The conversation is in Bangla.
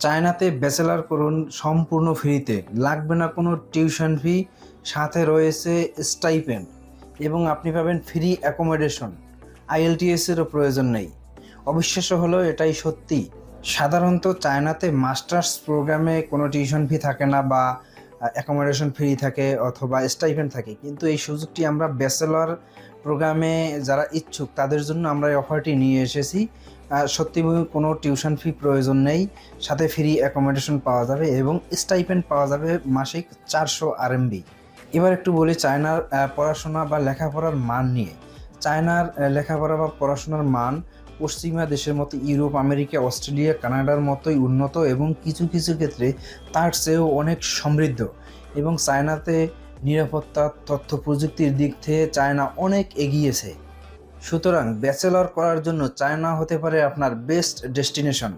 চায়নাতে ব্যাচেলর করুন সম্পূর্ণ ফ্রিতে, লাগবে না কোনো টিউশন ফি, সাথে রয়েছে স্টাইপেন্ড এবং আপনি পাবেন ফ্রি অ্যাকোমোডেশন। আইএলটিএসেরও প্রয়োজন নেই। অবিশ্বাস্য হলো এটাই সত্যি। সাধারণত চায়নাতে মাস্টার্স প্রোগ্রামে কোনো টিউশন ফি থাকে না বা অ্যাকোমোডেশন ফ্রি থাকে অথবা স্টাইপেন্ড থাকে, কিন্তু এই সুযোগটি আমরা ব্যাচেলর প্রোগ্রামে যারা ইচ্ছুক তাদের জন্য আমরা এই অফারটি নিয়ে এসেছি। সত্যি কোনো টিউশন ফি প্রয়োজন নেই, সাথে ফ্রি অ্যাকোমোডেশন পাওয়া যাবে এবং স্টাইপেন্ড পাওয়া যাবে মাসিক 400 RMB। এবার একটু বলি চায়নার পড়াশোনা বা লেখাপড়ার মান নিয়ে। চায়নার লেখাপড়া বা পড়াশোনার মান পশ্চিমা দেশের মতো ইউরোপ, আমেরিকা, অস্ট্রেলিয়া, কানাডার মতোই উন্নত এবং কিছু কিছু ক্ষেত্রে তার চেয়েও অনেক সমৃদ্ধ। এবং চায়নাতে নিরাপত্তা, তথ্য প্রযুক্তির দিক থেকে চায়না অনেক এগিয়েছে। সুতরাং ব্যাচেলর করার জন্য চায়না হতে পারে আপনার বেস্ট ডেস্টিনেশন।